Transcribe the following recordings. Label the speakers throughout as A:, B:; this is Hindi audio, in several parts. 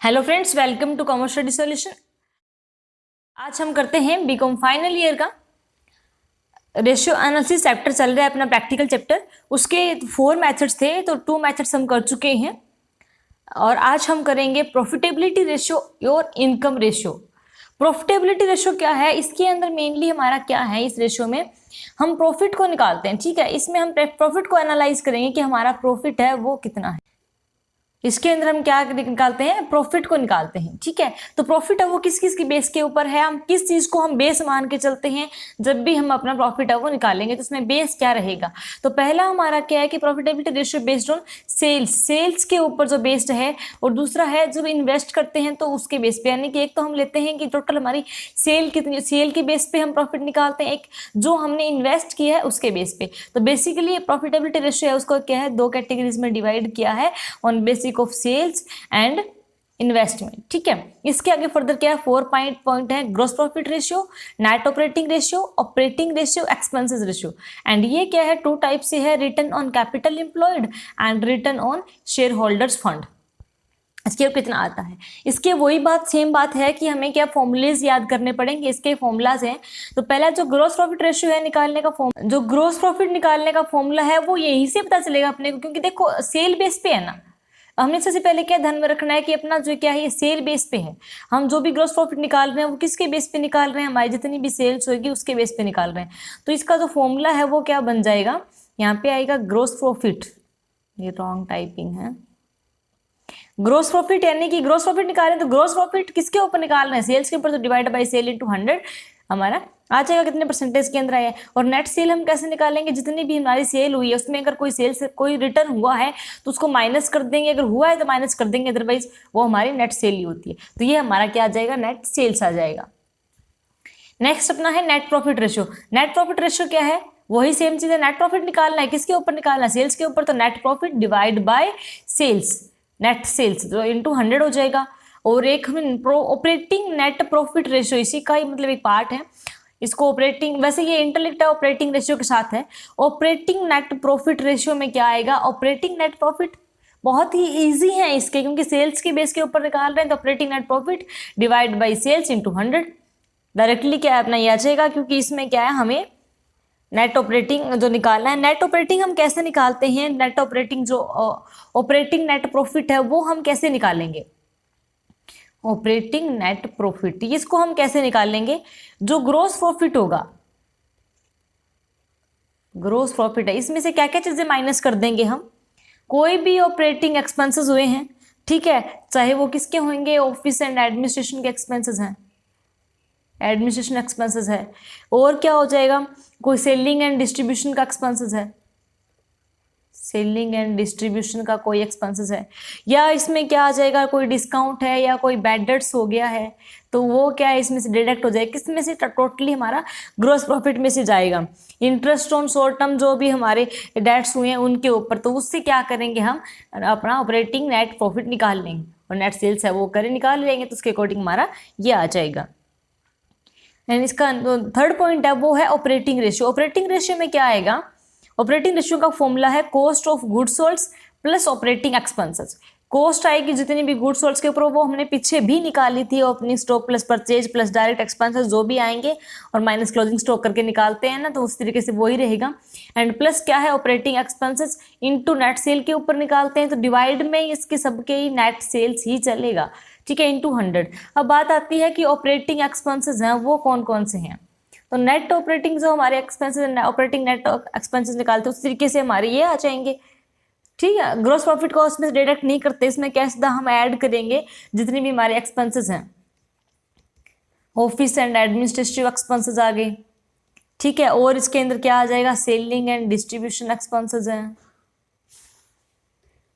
A: Hello friends, welcome to commerce study solution. आज हम करते हैं बीकॉम फाइनल ईयर का रेशियो एनालिसिस चैप्टर चल रहा है अपना प्रैक्टिकल चैप्टर। उसके 4 मेथड्स थे, तो 2 मेथड्स हम कर चुके हैं और आज हम करेंगे प्रॉफिटेबिलिटी रेशियो और इनकम रेशियो। प्रॉफिटेबिलिटी रेशियो क्या है? इसके अंदर मेनली हमारा क्या है, इस रेशियो में हम प्रॉफिट को निकालते हैं। ठीक है, इसमें हम प्रॉफिट को एनालाइज करेंगे कि हमारा प्रॉफिट है वो कितना है। इसके अंदर हम क्या निकालते हैं? प्रॉफिट को निकालते हैं। ठीक है, तो प्रॉफिट है वो किस किस की बेस के ऊपर है, हम किस चीज को हम बेस मान के चलते हैं जब भी हम अपना प्रॉफिट है वो निकालेंगे, तो उसमें बेस क्या रहेगा। तो पहला हमारा क्या है कि profitability ratio based on sales के ऊपर जो बेस्ड है, और दूसरा है जब इन्वेस्ट करते हैं तो उसके बेस पे, यानी कि एक तो हम लेते हैं कि टोटल हमारी सेल कितनी, सेल के बेस पे हम प्रॉफिट निकालते हैं, एक जो हमने इन्वेस्ट किया है उसके बेस पे। तो बेसिकली प्रॉफिटेबिलिटी रेशियो है उसको क्या है, 2 कैटेगरीज में डिवाइड किया है, on basic of sales and investment. ठीक है, इसके आगे फर्दर क्या है, 4 पॉइंट है, gross profit ratio, net operating ratio, operating ratio, expenses ratio. And ये क्या है, 2 टाइप से है, return on capital employed and return on share holders fund. इसके कितना आता है, इसके वही बात, सेम बात है कि हमें क्या फॉर्मूलेज याद करने पड़ेंगे। इसके फॉर्मूलाज हैं, तो पहला जो ग्रोस प्रॉफिट रेशियो है निकालने का जो ग्रोस प्रॉफिट निकालने का फॉर्मूला है वो यहीं से पता चलेगा अपने को, क्योंकि देखो सेल बेस पे है ना। हमने सबसे पहले क्या ध्यान में रखना है कि अपना जो क्या है ये सेल बेस पे है। हम जो भी ग्रोस प्रॉफिट निकाल रहे हैं वो किसके बेस पे निकाल रहे हैं, हमारी जितनी भी सेल्स होगी उसके बेस पे निकाल रहे हैं। तो इसका जो फॉर्मूला है वो क्या बन जाएगा, यहाँ पे आएगा ग्रोस प्रॉफिट, ये रॉन्ग टाइपिंग है। ग्रोस प्रॉफिट यानी कि ग्रोस प्रॉफिट निकाल रहे हैं तो ग्रोस प्रॉफिट किसके ऊपर निकाल रहे हैं, सेल्स के ऊपर, तो डिवाइड बाय सेल इंटू 100 हमारा आ जाएगा कितने परसेंटेज के अंदर आया। और नेट सेल हम कैसे निकालेंगे, जितनी भी हमारी सेल हुई है उसमें अगर कोई सेल्स कोई रिटर्न हुआ है तो उसको माइनस कर देंगे, अगर हुआ है तो माइनस कर देंगे, अदरवाइज वो हमारी नेट सेल ही होती है। तो ये हमारा क्या आ जाएगा, नेट सेल्स आ जाएगा। नेक्स्ट अपना है net profit ratio. Net profit ratio क्या है, वही सेम चीज है, नेट प्रॉफिट निकालना है, किसके ऊपर निकालना है, सेल्स के ऊपर, तो net profit divide by sales, net sales तो इंटू 100 हो जाएगा। और एक हम ऑपरेटिंग नेट प्रॉफिट रेशियो, इसी का ही मतलब एक पार्ट है। इसको ऑपरेटिंग, वैसे ये इंटरलिंक्ड है ऑपरेटिंग रेशियो के साथ है। ऑपरेटिंग नेट प्रॉफिट रेशियो में क्या आएगा, ऑपरेटिंग नेट प्रॉफिट बहुत ही इजी है इसके, क्योंकि सेल्स के बेस के ऊपर निकाल रहे हैं, तो operating net profit divide by sales into 100 directly क्या है अपना ये आ जाएगा, क्योंकि इसमें क्या है हमें नेट ऑपरेटिंग जो निकालना है। नेट ऑपरेटिंग हम कैसे निकालते हैं, नेट ऑपरेटिंग जो ऑपरेटिंग नेट प्रॉफिट है वो हम कैसे निकालेंगे, ऑपरेटिंग नेट प्रॉफिट इसको हम कैसे निकालेंगे, जो ग्रोस प्रॉफिट होगा, ग्रोस प्रॉफिट है, इसमें से क्या क्या चीजें माइनस कर देंगे हम, कोई भी ऑपरेटिंग एक्सपेंसेस हुए हैं, ठीक है, चाहे वो किसके होंगे, ऑफिस एंड एडमिनिस्ट्रेशन के एक्सपेंसेस हैं, एडमिनिस्ट्रेशन एक्सपेंसेस है। और क्या हो जाएगा, कोई सेलिंग एंड डिस्ट्रीब्यूशन का एक्सपेंसेस है, सेलिंग एंड डिस्ट्रीब्यूशन का कोई एक्सपेंसेस है। या इसमें क्या आ जाएगा, कोई डिस्काउंट है या कोई बैड डेट्स हो गया है, तो वो क्या है इसमें से डिडक्ट हो जाएगा, किस में से, टोटली हमारा ग्रोस प्रॉफिट में से जाएगा। इंटरेस्ट ऑन शॉर्ट टर्म जो भी हमारे डेट्स हुए हैं उनके ऊपर, तो उससे क्या करेंगे हम अपना ऑपरेटिंग नेट प्रॉफिट निकाल लेंगे, और नेट सेल्स है वो करें निकाल लेंगे, तो उसके अकॉर्डिंग हमारा ये आ जाएगा। एंड इसका थर्ड पॉइंट है वो है ऑपरेटिंग रेशियो। ऑपरेटिंग रेशियो में क्या आएगा, ऑपरेटिंग रेशियो का फॉर्मूला है cost of goods sold plus operating expenses. Cost आएगी जितनी भी गुड्स सोल्ड के ऊपर, वो हमने पीछे भी निकाली थी, opening stock plus purchase plus direct expenses जो भी आएंगे, और माइनस क्लोजिंग स्टॉक करके निकालते हैं ना, तो उस तरीके से वही रहेगा। एंड प्लस क्या है, operating expenses into net cell के ऊपर निकालते हैं, तो डिवाइड में इसके सबके ही नेट सेल्स ही चलेगा, ठीक है, इंटू 100। अब बात आती है कि ऑपरेटिंग एक्सपेंसेस हैं वो कौन कौन से हैं, तो नेट ऑपरेटिंग जो हमारे एक्सपेंसेस, ऑपरेटिंग नेट एक्सपेंसेस निकालते हैं उस तरीके से हमारे ये आ जाएंगे। ठीक है, ग्रोस प्रॉफिट को उसमें डिडक्ट नहीं करते, इसमें क्या सीधा हम ऐड करेंगे जितनी भी हमारे एक्सपेंसेस हैं, ऑफिस एंड एडमिनिस्ट्रेटिव एक्सपेंसेस आ गए, ठीक है। और इसके अंदर क्या आ जाएगा, सेलिंग एंड डिस्ट्रीब्यूशन एक्सपेंसेस हैं,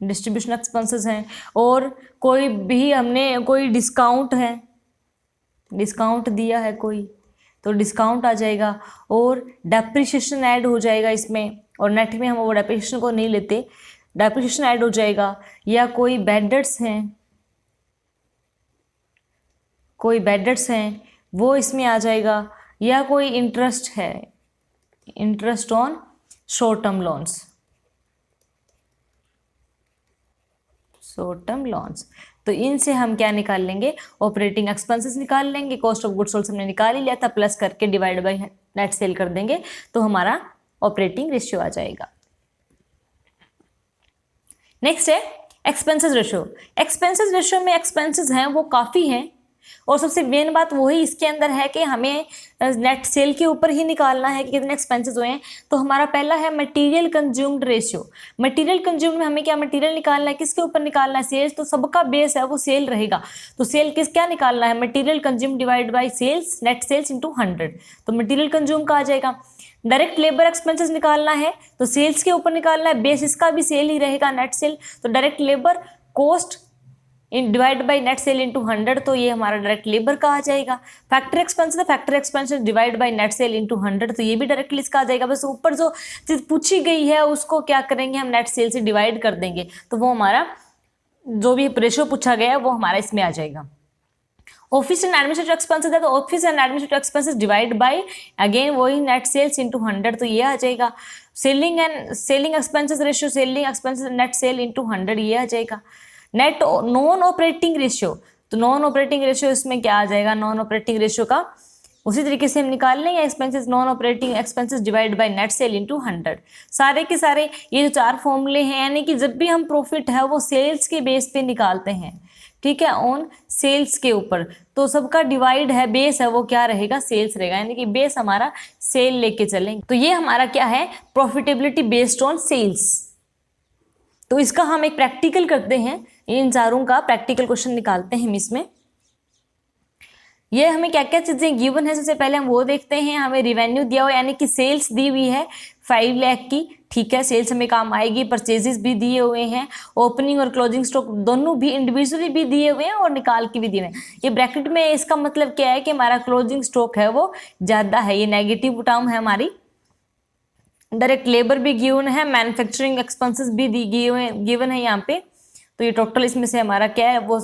A: डिस्ट्रीब्यूशन एक्सपेंसेस हैं। और कोई भी हमने कोई डिस्काउंट है, डिस्काउंट दिया है कोई, तो डिस्काउंट आ जाएगा। और डेप्रिसिएशन ऐड हो जाएगा इसमें, और नेट में हम वो डेप्रिसिएशन को नहीं लेते, डेप्रिसिएशन ऐड हो जाएगा। या कोई बैड डेट्स हैं, कोई बैड डेट्स हैं वो इसमें आ जाएगा। या कोई इंटरेस्ट है, interest on short term loans, short term loans, तो इनसे हम क्या निकाल लेंगे, ऑपरेटिंग एक्सपेंसेस निकाल लेंगे, कॉस्ट ऑफ गुड्स सोल्ड हमने निकाल ही लिया था, प्लस करके डिवाइड बाय नेट सेल कर देंगे तो हमारा ऑपरेटिंग रेशियो आ जाएगा। नेक्स्ट है एक्सपेंसेस रेशियो। एक्सपेंसेस रेशियो में एक्सपेंसेस हैं वो काफ़ी हैं और सबसे मेन बात वही इसके अंदर है कि हमें नेट सेल के ऊपर ही निकालना है कि कितने एक्सपेंसेस हुए हैं। तो हमारा पहला है material consumed ratio. Material consumed में हमें क्या मटेरियल निकालना है, किसके ऊपर निकालना है, सेल्स। तो सबका बेस है वो सेल रहेगा, तो सेल क्या निकालना है, material consume divide by sales, net sales into 100, तो मटेरियल कंज्यूम का आ जाएगा। डायरेक्ट लेबर एक्सपेंसेस निकालना है तो सेल्स के ऊपर निकालना है, बेस इसका भी सेल ही रहेगा, नेट सेल। तो direct labour cost in divide by net cell into 100, तो ये हमारा डायरेक्ट लेबर का आ जाएगा। फैक्ट्री एक्सपेंसेस है, factory expenses divide by net cell into 100, तो ये भी डायरेक्टली इसका आ जाएगा। बस ऊपर जो चीज़ पूछी गई है उसको क्या करेंगे हम, नेट सेल से डिवाइड कर देंगे, तो वो हमारा जो भी रेशियो पूछा गया है वो हमारा इसमें आ जाएगा। ऑफिस एंड एडमिनिस्ट्रेटिव एक्सपेंसेस है तो office and administrative expenses divide bye again वही नेट सेल्स इंटू 100, तो ये आ जाएगा। Selling expenses ratio, selling expenses net cell into 100, ये आ जाएगा। नेट नॉन ऑपरेटिंग रेशियो, तो नॉन ऑपरेटिंग रेशियो इसमें क्या आ जाएगा, नॉन ऑपरेटिंग रेशियो का उसी तरीके से हम निकाल लेंगे, expenses non operating expenses divide by net cell into 100। सारे के सारे ये जो 4 फॉर्मूले हैं, यानी कि जब भी हम प्रॉफिट है वो सेल्स के बेस पे निकालते हैं, ठीक है, ऑन सेल्स के ऊपर, तो सबका डिवाइड है, बेस है वो क्या रहेगा, सेल्स रहेगा, यानी कि बेस हमारा सेल लेके चलेंगे। तो ये हमारा क्या है, प्रॉफिटेबिलिटी बेस्ड ऑन सेल्स। तो इसका हम एक प्रैक्टिकल करते हैं, इन चारों का प्रैक्टिकल क्वेश्चन निकालते हैं हम इसमें। ये हमें क्या क्या चीजें गिवन है, सबसे पहले हम वो देखते हैं। हमें रिवेन्यू दिया हुआ, यानी कि सेल्स दी हुई है 5 लाख की, ठीक है, सेल्स हमें काम आएगी। परचेजेस भी दिए हुए हैं, ओपनिंग और क्लोजिंग स्टॉक दोनों भी इंडिविजुअली भी दिए हुए हैं और निकाल के भी दिए हुए हैं। ये ब्रैकेट में इसका मतलब क्या है कि हमारा क्लोजिंग स्टॉक है वो ज़्यादा है, ये नेगेटिव टर्म है हमारी। डायरेक्ट लेबर भी गिवन है, मैन्युफैक्चरिंग एक्सपेंसेस भी गिवन है यहाँ पे। तो ये टोटल इसमें से हमारा क्या है वो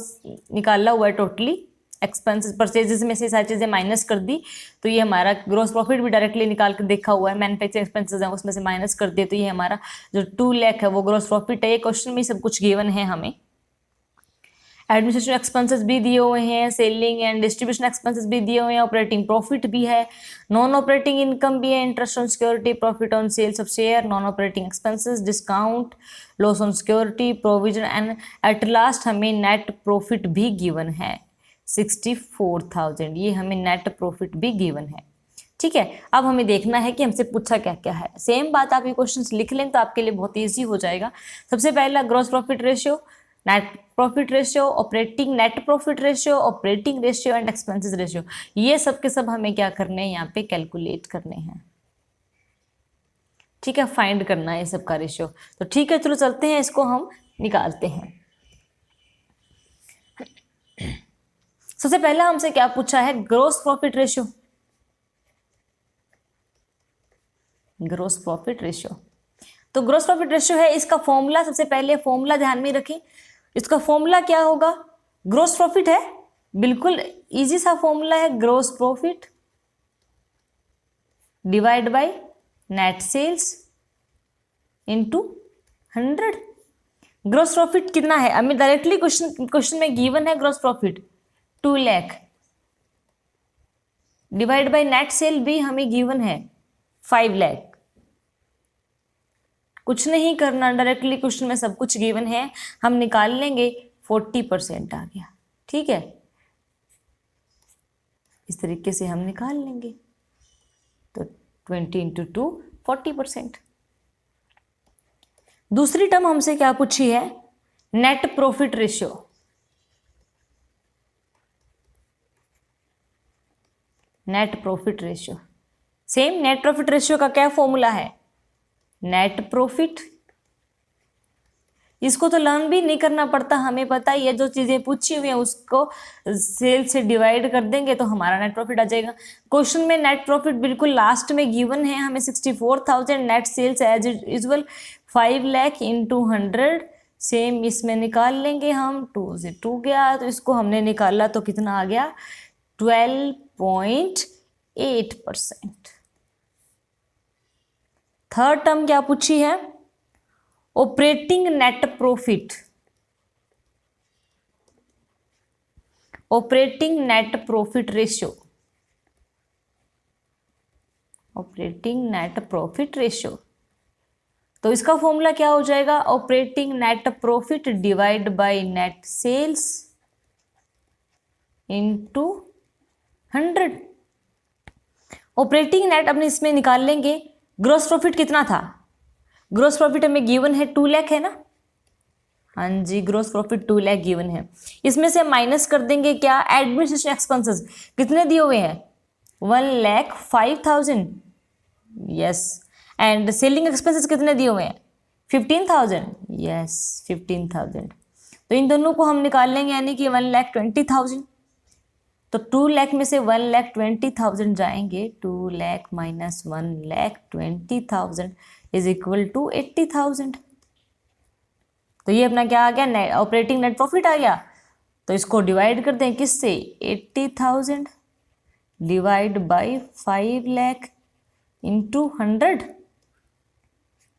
A: निकाला हुआ है, टोटली एक्सपेंसेस परचेजेस में से सारी चीज़ें माइनस कर दी, तो ये हमारा ग्रॉस प्रॉफिट भी डायरेक्टली निकाल कर देखा हुआ है। मैन्युफैक्चरिंग एक्सपेंसेस हैं उसमें से माइनस कर दिए, तो ये हमारा जो 2 लाख है वो ग्रॉस प्रॉफिट है। ये क्वेश्चन में सब कुछ गिवन है हमें। एडमिनिस्ट्रेशन एक्सपेंसेस भी दिए हुए हैं, सेलिंग एंड डिस्ट्रीब्यूशन एक्सपेंसेस भी दिए हुए हैं, ऑपरेटिंग प्रॉफिट भी है, नॉन ऑपरेटिंग इनकम भी है, interest on security, profit on sales of share, non operating expenses, discount, loss on security, provision and at last हमें नेट प्रॉफिट भी गिवन है 64,000, ये हमें नेट प्रॉफिट भी गिवन है, ठीक है। अब हमें देखना है कि हमसे पूछा क्या क्या है। सेम बात आप ये क्वेश्चंस लिख लें तो आपके लिए बहुत ईजी हो जाएगा। सबसे पहला gross profit ratio, net profit ratio, operating net profit ratio, operating ratio and expenses ratio, ये सब के सब हमें क्या करने हैं, यहाँ पे कैलकुलेट करने हैं, ठीक है, फाइंड करना है सबका रेशियो। तो ठीक है, चलो चलते हैं, इसको हम निकालते हैं। सबसे पहला हमसे क्या पूछा है, gross profit ratio. Gross profit ratio, तो ग्रॉस प्रॉफिट रेशियो है, इसका फॉर्मूला सबसे पहले फॉर्मूला ध्यान में रखें। इसका फॉर्मूला क्या होगा, ग्रॉस प्रॉफिट है, बिल्कुल इजी सा फॉर्मूला है, gross profit divide by net sales into 100। Gross profit कितना है, हमें डायरेक्टली क्वेश्चन में गिवन है gross profit 2 lakh, divide by net sale भी हमें गिवन है 5 लाख। कुछ नहीं करना, डायरेक्टली क्वेश्चन में सब कुछ गिवन है, हम निकाल लेंगे, 40% आ गया, ठीक है, इस तरीके से हम निकाल लेंगे। तो 20 इंटू 2 40%। दूसरी टर्म हमसे क्या पूछी है, net profit ratio. Net profit ratio, same net profit ratio का क्या फॉर्मूला है, नेट प्रॉफिट। इसको तो लर्न भी नहीं करना पड़ता, हमें पता ही है, जो चीजें पूछी हुई हैं उसको सेल से डिवाइड कर देंगे तो हमारा नेट प्रॉफिट आ जाएगा। क्वेश्चन में नेट प्रॉफिट बिल्कुल लास्ट में गिवन है हमें 64,000, net sales as usual 5 lakh into 100, same इसमें निकाल लेंगे हम, 2 से 2 गया, तो इसको हमने निकाला तो कितना आ गया, 12.8%। थर्ड टर्म क्या पूछी है, operating net profit. Operating net profit ratio, operating net profit ratio. तो इसका फॉर्मूला क्या हो जाएगा, operating net profit divide by net sales into 100। Operating net अपने इसमें निकाल लेंगे। ग्रॉस प्रॉफिट कितना था, ग्रॉस प्रॉफिट हमें गिवन है 2 लाख है ना, हाँ जी ग्रॉस प्रॉफिट 2 लाख गिवन है। इसमें से माइनस कर देंगे क्या, एडमिनिस्ट्रेशन एक्सपेंसेस कितने दिए हुए हैं, 1,05,000, यस। एंड सेलिंग एक्सपेंसेस कितने दिए हुए हैं, 15,000, यस 15,000। तो इन दोनों को हम निकाल लेंगे, यानी कि 1,20,000। तो 2 लाख में से 1,20,000 जाएंगे, 2 lakh minus 1,20,000 is equal to 80,000। तो ये अपना क्या आ गया, ऑपरेटिंग नेट प्रॉफिट आ गया। तो इसको डिवाइड कर दें किससे, 80,000 divide by 5 lakh into 100।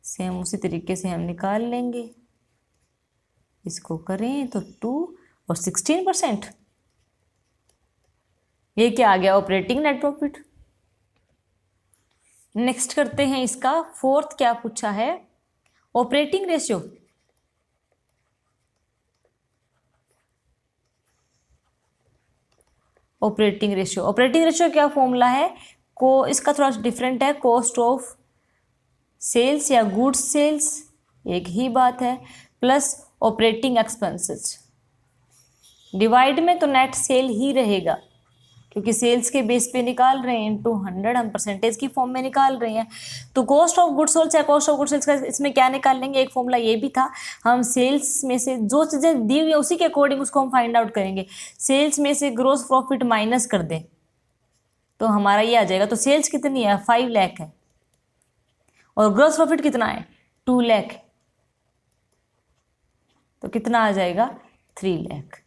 A: Same उसी तरीके से हम निकाल लेंगे, इसको करें तो 2 और 16%। ये क्या आ गया, ऑपरेटिंग नेट प्रॉफिट। नेक्स्ट करते हैं इसका फोर्थ, क्या पूछा है, operating ratio. Operating ratio, operating ratio क्या फॉर्मूला है, को इसका थोड़ा डिफरेंट है, कॉस्ट ऑफ सेल्स या गुड्स सेल्स एक ही बात है, प्लस ऑपरेटिंग एक्सपेंसेस। डिवाइड में तो नेट सेल ही रहेगा, क्योंकि सेल्स के बेस पे निकाल रहे हैं, इनटू 100 हम परसेंटेज की फॉर्म में निकाल रहे हैं। तो कॉस्ट ऑफ गुड्स सोल्ड या कॉस्ट ऑफ गुड्स सेल्स का इसमें क्या निकाल लेंगे, एक फॉर्मूला ये भी था, हम सेल्स में से जो चीज़ें दी हुई है उसी के अकॉर्डिंग उसको हम फाइंड आउट करेंगे। सेल्स में से ग्रॉस प्रॉफिट माइनस कर दें तो हमारा ये आ जाएगा। तो सेल्स कितनी है, 5 लाख है, और ग्रॉस प्रॉफिट कितना है, 2 लाख, तो कितना आ जाएगा, 3 लाख।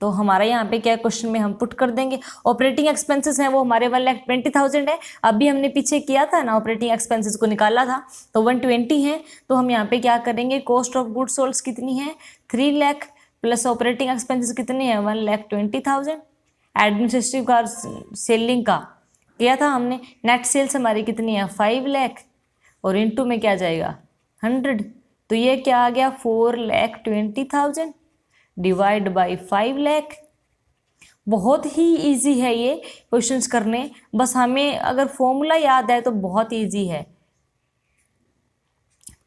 A: तो हमारा यहाँ पे क्या क्वेश्चन में हम पुट कर देंगे, ऑपरेटिंग एक्सपेंसेस हैं वो हमारे 1,20,000 है। अभी हमने पीछे किया था ना, ऑपरेटिंग एक्सपेंसेस को निकाला था, तो 120 है। तो हम यहाँ पे क्या करेंगे, कॉस्ट ऑफ गुड्स सोल्ड कितनी है, 3 लाख, प्लस ऑपरेटिंग एक्सपेंसेस कितनी है, 1,20,000। एडमिनिस्ट्रेटिव का सेलिंग का किया था हमने, नेट सेल्स हमारी कितनी है, 5 लाख, और इनटू में क्या जाएगा, 100। तो ये क्या आ गया, 4,20,000 डिवाइड बाई 5 लाख। बहुत ही इजी है ये क्वेश्चंस करने, बस हमें अगर फॉर्मूला याद है तो बहुत इजी है।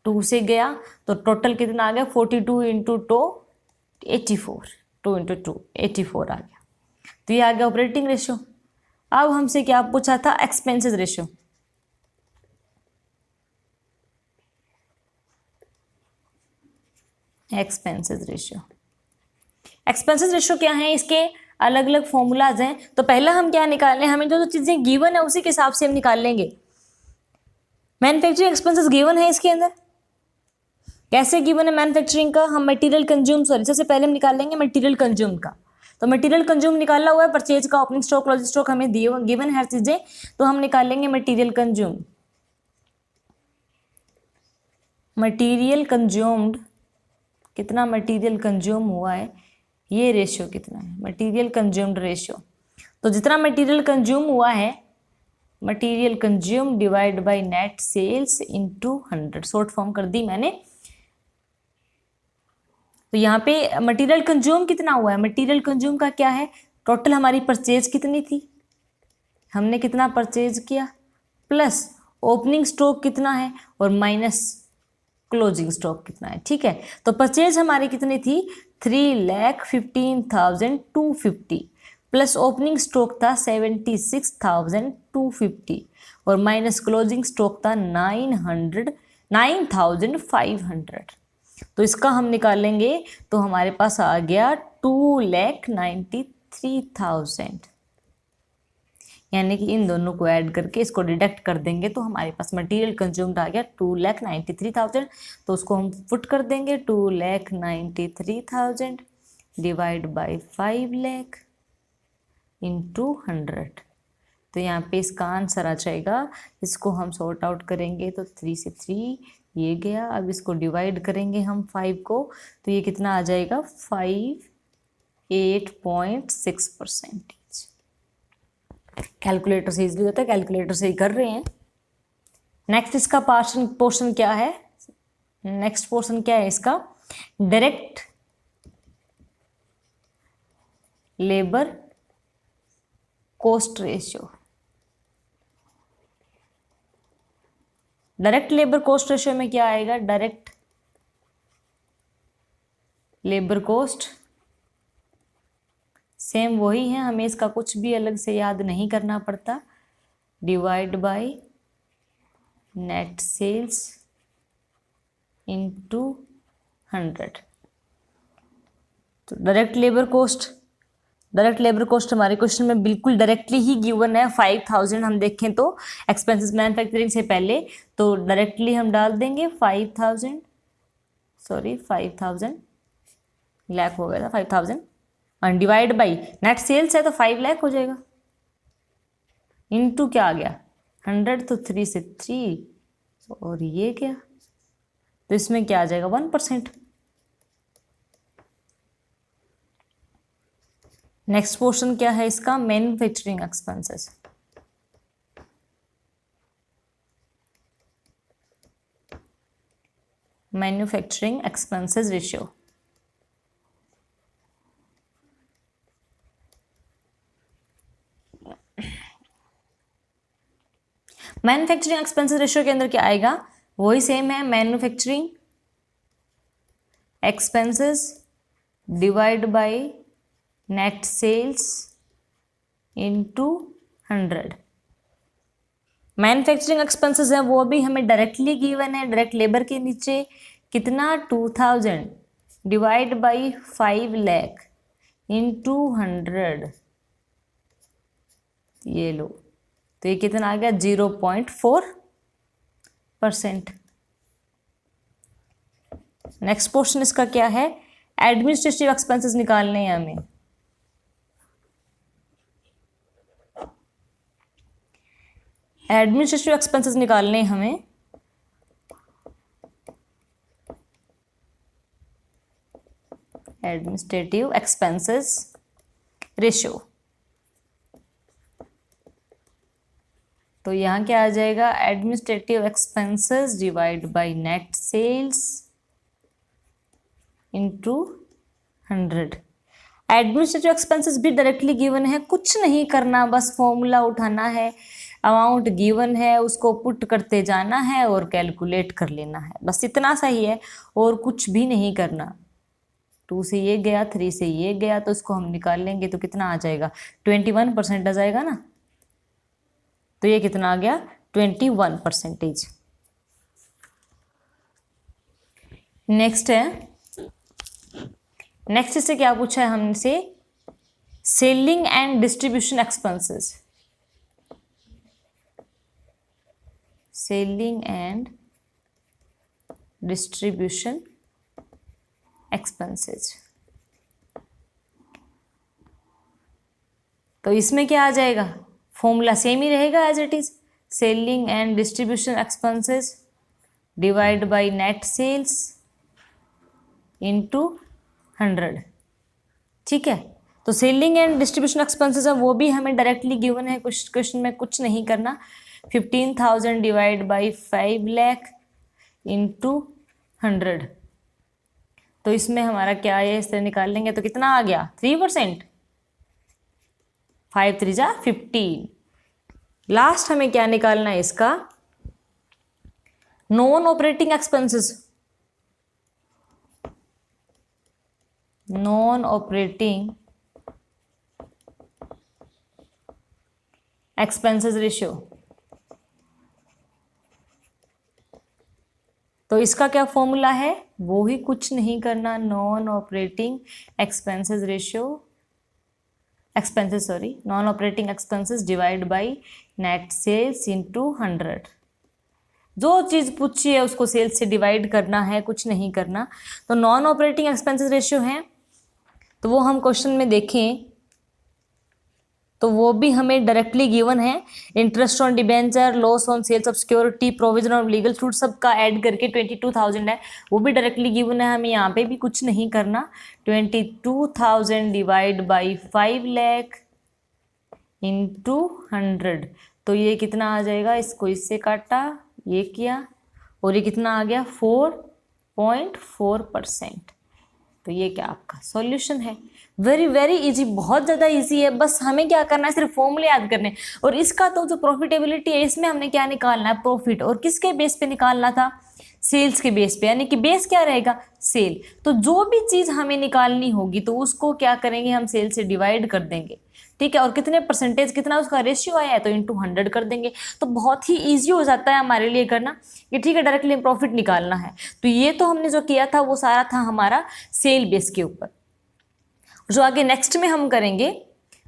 A: 2 से गया तो टोटल कितना आ गया, 42 इंटू 2 84, 2 इंटू 2 84 आ गया। तो ये आ गया ऑपरेटिंग रेशियो। अब हमसे क्या पूछा था, expenses ratio. Expenses ratio, expenses ratio क्या है, इसके अलग अलग फॉर्मूलाज हैं। तो पहला हम क्या निकालें, हमें जो चीज़ें गिवन है उसी के हिसाब से हम निकाल लेंगे। मैन्युफैक्चरिंग एक्सपेंसेस गिवन है इसके अंदर, कैसे गिवन है मैन्युफैक्चरिंग का, हम मटेरियल कंज्यूम, सॉरी सबसे पहले हम निकाल लेंगे मटेरियल कंज्यूम का। तो मटेरियल कंज्यूम निकाला हुआ है, परचेज का, ओपनिंग स्टॉक, क्लोजिंग स्टॉक हमें दिए गिवन है हर चीज़ें, तो हम निकाल लेंगे मटेरियल कंज्यूम। मटेरियल कंज्यूम्ड, कितना मटेरियल कंज्यूम हुआ है, ये रेशियो कितना है, मटेरियल कंज्यूम्ड रेशियो। तो जितना मटेरियल कंज्यूम हुआ है, material consume divide by net sales into 100, short form कर दी मैंने। तो यहाँ पे मटेरियल कंज्यूम कितना हुआ है, मटेरियल कंज्यूम का क्या है, टोटल हमारी परचेज कितनी थी, हमने कितना परचेज किया, प्लस ओपनिंग स्टॉक कितना है, और माइनस क्लोजिंग स्टॉक कितना है। ठीक है, तो परचेज हमारी कितनी थी, 3,15,250, प्लस ओपनिंग स्टॉक था 76,250, और माइनस क्लोजिंग स्टॉक था 9,500। तो इसका हम निकालेंगे तो हमारे पास आ गया 2,93,000, यानी कि इन दोनों को ऐड करके इसको डिडक्ट कर देंगे तो हमारे पास मटेरियल कंज्यूम्ड आ गया 2,93,000। तो उसको हम पुट कर देंगे, 2,93,000 डिवाइड बाई 5 लाख इंटू 100। तो यहाँ पे इसका आंसर आ जाएगा, इसको हम सॉर्ट आउट करेंगे तो 3 से 3 ये गया। अब इसको डिवाइड करेंगे हम 5 को, तो ये कितना आ जाएगा, 5 8.6%। कैलकुलेटर से इजीली होता है, कैलकुलेटर से ही कर रहे हैं। नेक्स्ट इसका पोर्शन क्या है, नेक्स्ट पोर्शन क्या है इसका, direct labour cost ratio. Direct labour cost ratio में क्या आएगा, डायरेक्ट लेबर कॉस्ट सेम वही है, हमें इसका कुछ भी अलग से याद नहीं करना पड़ता, divide by net sales into 100। तो डायरेक्ट लेबर कॉस्ट हमारे क्वेश्चन में बिल्कुल डायरेक्टली ही गिवन है 5000। हम देखें तो एक्सपेंसेस मैन्युफैक्चरिंग से पहले, तो डायरेक्टली हम डाल देंगे 5000 लाख हो गया था 5000, और डिवाइड बाई नेट सेल्स है तो 5 लाख हो जाएगा, इनटू क्या आ गया 100, तो 3 से 3, और ये क्या, तो इसमें क्या आ जाएगा 1%। नेक्स्ट पोर्शन क्या है इसका, manufacturing expenses. Manufacturing expenses ratio. Manufacturing expenses ratio के अंदर क्या आएगा, वही सेम है, manufacturing expenses divide by net sales into 100। Manufacturing expenses है वो भी हमें डायरेक्टली गिवन है, डायरेक्ट लेबर के नीचे कितना 2000 डिवाइड बाई 5 लाख इनटू 100, ये लो, तो ये कितना आ गया 0.4%। नेक्स्ट पोर्शन इसका क्या है, एडमिनिस्ट्रेटिव एक्सपेंसेस निकालने हैं हमें। एडमिनिस्ट्रेटिव एक्सपेंसेस निकालने हमें, एडमिनिस्ट्रेटिव एक्सपेंसेस रेशियो। तो यहाँ क्या आ जाएगा, administrative expenses divide by net sales into 100। Administrative expenses भी डायरेक्टली गिवन है, कुछ नहीं करना, बस फॉर्मूला उठाना है, अमाउंट गिवन है उसको पुट करते जाना है और कैलकुलेट कर लेना है, बस इतना सा ही है और कुछ भी नहीं करना। 2 से ये गया, 3 से ये गया, तो इसको हम निकाल लेंगे तो कितना आ जाएगा 21% आ जाएगा ना, तो ये कितना आ गया 21%। नेक्स्ट है, नेक्स्ट इससे क्या पूछा है हमसे, selling and distribution expenses. Selling and distribution expenses. तो इसमें क्या आ जाएगा, फॉर्मूला सेम ही रहेगा as it is, selling and distribution expenses divide by net sales into 100। ठीक है, तो सेलिंग एंड डिस्ट्रीब्यूशन एक्सपेंसेस है वो भी हमें डायरेक्टली गिवन है, कुछ क्वेश्चन में कुछ नहीं करना, 15,000 डिवाइड बाई 5 लाख इंटू 100। तो इसमें हमारा क्या है, इस तरह निकाल लेंगे तो कितना आ गया 3%, 5 3 जा 15। लास्ट हमें क्या निकालना है इसका, non operating expenses. Non operating expenses ratio. तो इसका क्या फॉर्मूला है, वो ही कुछ नहीं करना, non operating expenses ratio, non operating expenses divide by net sales into 100। जो चीज़ पूछी है उसको सेल्स से डिवाइड करना है, कुछ नहीं करना। तो नॉन ऑपरेटिंग एक्सपेंसेस रेशियो है, तो वो हम क्वेश्चन में देखें तो वो भी हमें डायरेक्टली गिवन है। Interest on debenture, loss on sales of security, provision of legal suit, सबका ऐड करके 22,000 है, वो भी डायरेक्टली गिवन है। हमें यहाँ पे भी कुछ नहीं करना। 22,000 डिवाइड बाई 5 लाख इंटू 100, तो ये कितना आ जाएगा, इसको इससे काटा, ये किया, और ये कितना आ गया 4.4%। तो ये क्या आपका सॉल्यूशन है। वेरी वेरी इजी, बहुत ज़्यादा इजी है। बस हमें क्या करना है, सिर्फ फॉर्मूले याद करने। और इसका तो जो प्रॉफिटेबिलिटी है, इसमें हमने क्या निकालना है, प्रॉफिट। और किसके बेस पे निकालना था, सेल्स के बेस पे, यानी कि बेस क्या रहेगा, सेल। तो जो भी चीज़ हमें निकालनी होगी तो उसको क्या करेंगे, हम सेल से डिवाइड कर देंगे, ठीक है। और कितने परसेंटेज, कितना उसका रेशियो आया है, तो इंटू 100 कर देंगे। तो बहुत ही ईजी हो जाता है हमारे लिए करना कि ठीक है, डायरेक्टली प्रॉफिट निकालना है। तो ये तो हमने जो किया था वो सारा था हमारा सेल बेस के ऊपर। जो आगे नेक्स्ट में हम करेंगे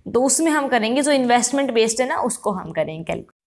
A: तो उसमें हम करेंगे जो इन्वेस्टमेंट बेस्ड है ना, उसको हम करेंगे कैलकुलेट।